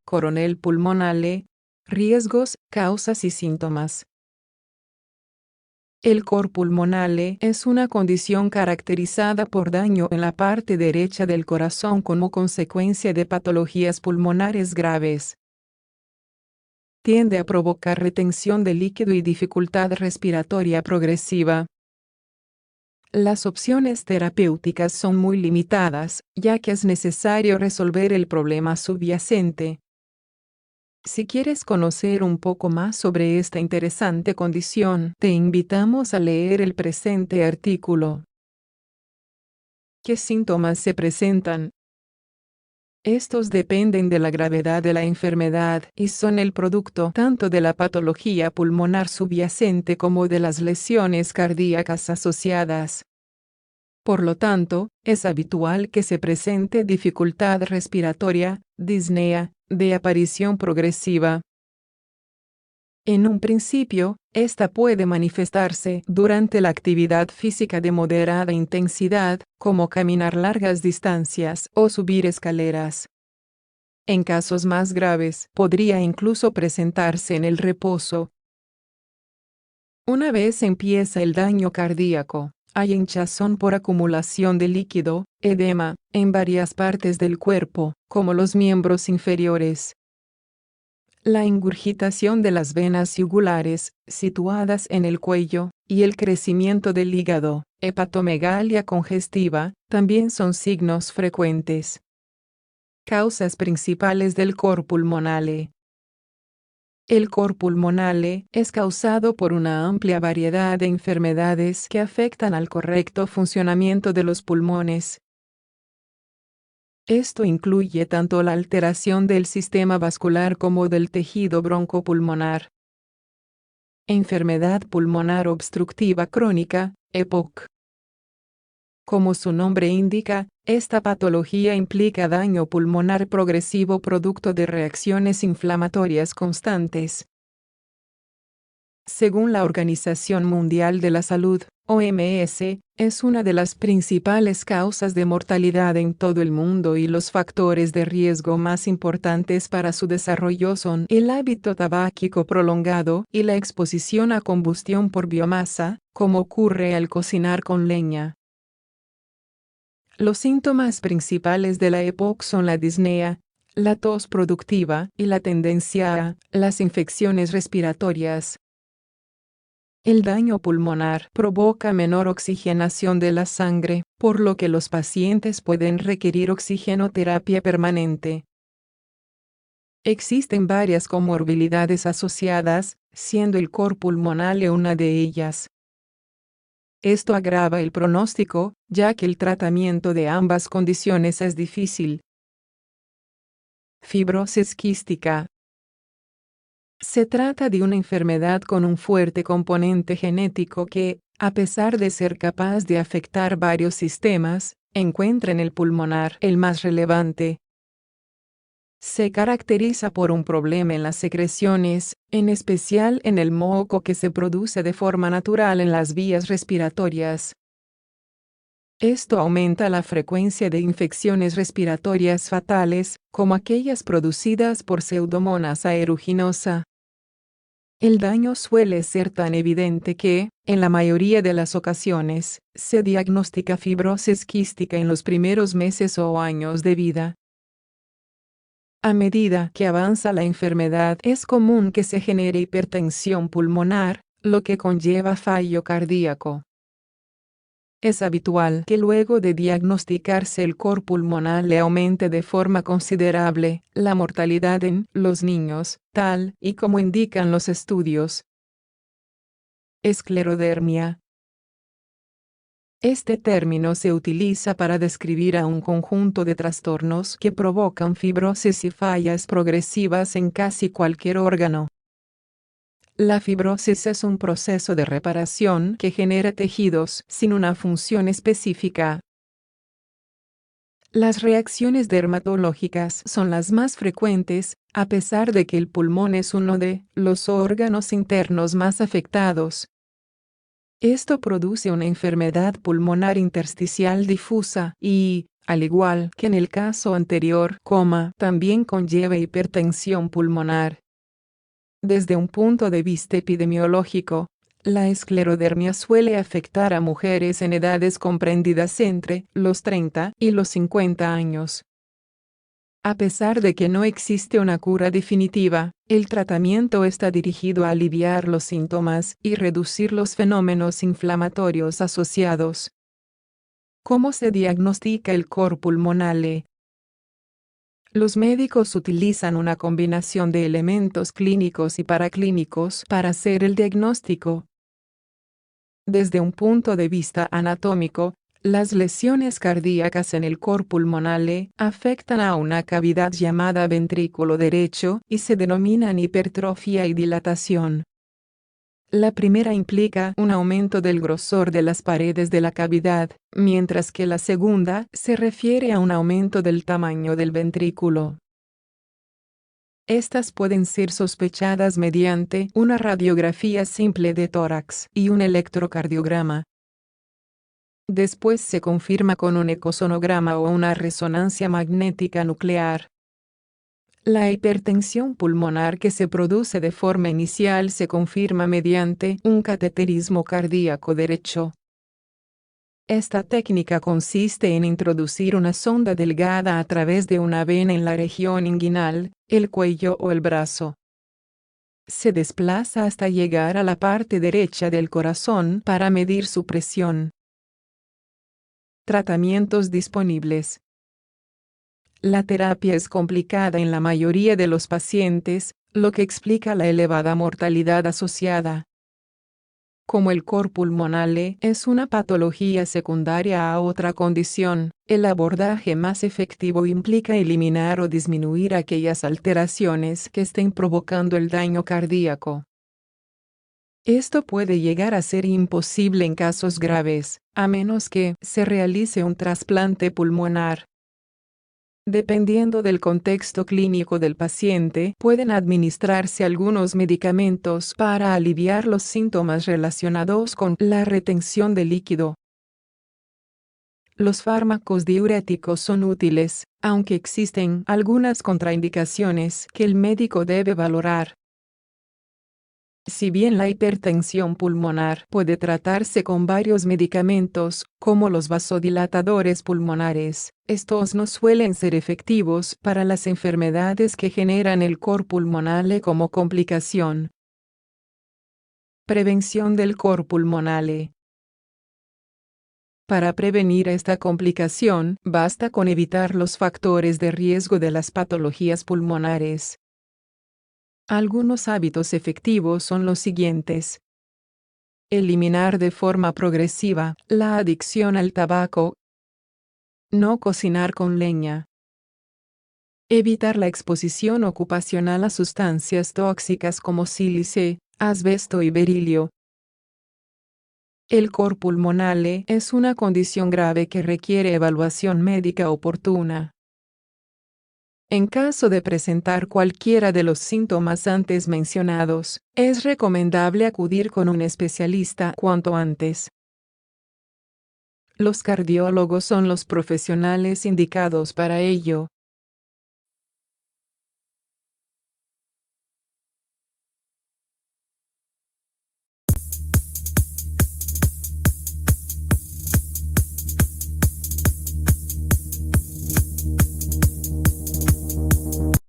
Coronel pulmonale, riesgos, causas y síntomas. El cor pulmonale es una condición caracterizada por daño en la parte derecha del corazón como consecuencia de patologías pulmonares graves. Tiende a provocar retención de líquido y dificultad respiratoria progresiva. Las opciones terapéuticas son muy limitadas, ya que es necesario resolver el problema subyacente. Si quieres conocer un poco más sobre esta interesante condición, te invitamos a leer el presente artículo. ¿Qué síntomas se presentan? Estos dependen de la gravedad de la enfermedad y son el producto tanto de la patología pulmonar subyacente como de las lesiones cardíacas asociadas. Por lo tanto, es habitual que se presente dificultad respiratoria, disnea, de aparición progresiva. En un principio, esta puede manifestarse durante la actividad física de moderada intensidad, como caminar largas distancias o subir escaleras. En casos más graves, podría incluso presentarse en el reposo. Una vez empieza el daño cardíaco, hay hinchazón por acumulación de líquido, edema, en varias partes del cuerpo, como los miembros inferiores. La ingurgitación de las venas yugulares, situadas en el cuello, y el crecimiento del hígado, hepatomegalia congestiva, también son signos frecuentes. Causas principales del cor pulmonale. El cor pulmonale es causado por una amplia variedad de enfermedades que afectan al correcto funcionamiento de los pulmones. Esto incluye tanto la alteración del sistema vascular como del tejido broncopulmonar. Enfermedad pulmonar obstructiva crónica, EPOC. Como su nombre indica, esta patología implica daño pulmonar progresivo producto de reacciones inflamatorias constantes. Según la Organización Mundial de la Salud, OMS, es una de las principales causas de mortalidad en todo el mundo y los factores de riesgo más importantes para su desarrollo son el hábito tabáquico prolongado y la exposición a combustión por biomasa, como ocurre al cocinar con leña. Los síntomas principales de la EPOC son la disnea, la tos productiva y la tendencia a las infecciones respiratorias. El daño pulmonar provoca menor oxigenación de la sangre, por lo que los pacientes pueden requerir oxigenoterapia permanente. Existen varias comorbilidades asociadas, siendo el cor pulmonale una de ellas. Esto agrava el pronóstico, ya que el tratamiento de ambas condiciones es difícil. Fibrosis quística. Se trata de una enfermedad con un fuerte componente genético que, a pesar de ser capaz de afectar varios sistemas, encuentra en el pulmonar el más relevante. Se caracteriza por un problema en las secreciones, en especial en el moco que se produce de forma natural en las vías respiratorias. Esto aumenta la frecuencia de infecciones respiratorias fatales, como aquellas producidas por Pseudomonas aeruginosa. El daño suele ser tan evidente que, en la mayoría de las ocasiones, se diagnostica fibrosis quística en los primeros meses o años de vida. A medida que avanza la enfermedad, es común que se genere hipertensión pulmonar, lo que conlleva fallo cardíaco. Es habitual que luego de diagnosticarse el cor pulmonar aumente de forma considerable la mortalidad en los niños, tal y como indican los estudios. Esclerodermia. Este término se utiliza para describir a un conjunto de trastornos que provocan fibrosis y fallas progresivas en casi cualquier órgano. La fibrosis es un proceso de reparación que genera tejidos sin una función específica. Las reacciones dermatológicas son las más frecuentes, a pesar de que el pulmón es uno de los órganos internos más afectados. Esto produce una enfermedad pulmonar intersticial difusa y, al igual que en el caso anterior, también conlleva hipertensión pulmonar. Desde un punto de vista epidemiológico, la esclerodermia suele afectar a mujeres en edades comprendidas entre los 30 y los 50 años. A pesar de que no existe una cura definitiva, el tratamiento está dirigido a aliviar los síntomas y reducir los fenómenos inflamatorios asociados. ¿Cómo se diagnostica el cor pulmonale? Los médicos utilizan una combinación de elementos clínicos y paraclínicos para hacer el diagnóstico. Desde un punto de vista anatómico, las lesiones cardíacas en el cor pulmonale afectan a una cavidad llamada ventrículo derecho y se denominan hipertrofia y dilatación. La primera implica un aumento del grosor de las paredes de la cavidad, mientras que la segunda se refiere a un aumento del tamaño del ventrículo. Estas pueden ser sospechadas mediante una radiografía simple de tórax y un electrocardiograma. Después se confirma con un ecosonograma o una resonancia magnética nuclear. La hipertensión pulmonar que se produce de forma inicial se confirma mediante un cateterismo cardíaco derecho. Esta técnica consiste en introducir una sonda delgada a través de una vena en la región inguinal, el cuello o el brazo. Se desplaza hasta llegar a la parte derecha del corazón para medir su presión. Tratamientos disponibles. La terapia es complicada en la mayoría de los pacientes, lo que explica la elevada mortalidad asociada. Como el cor pulmonale es una patología secundaria a otra condición, el abordaje más efectivo implica eliminar o disminuir aquellas alteraciones que estén provocando el daño cardíaco. Esto puede llegar a ser imposible en casos graves, a menos que se realice un trasplante pulmonar. Dependiendo del contexto clínico del paciente, pueden administrarse algunos medicamentos para aliviar los síntomas relacionados con la retención de líquido. Los fármacos diuréticos son útiles, aunque existen algunas contraindicaciones que el médico debe valorar. Si bien la hipertensión pulmonar puede tratarse con varios medicamentos, como los vasodilatadores pulmonares, estos no suelen ser efectivos para las enfermedades que generan el cor pulmonale como complicación. Prevención del cor pulmonale. Para prevenir esta complicación, basta con evitar los factores de riesgo de las patologías pulmonares. Algunos hábitos efectivos son los siguientes. Eliminar de forma progresiva la adicción al tabaco. No cocinar con leña. Evitar la exposición ocupacional a sustancias tóxicas como sílice, asbesto y berilio. El cor pulmonale es una condición grave que requiere evaluación médica oportuna. En caso de presentar cualquiera de los síntomas antes mencionados, es recomendable acudir con un especialista cuanto antes. Los cardiólogos son los profesionales indicados para ello.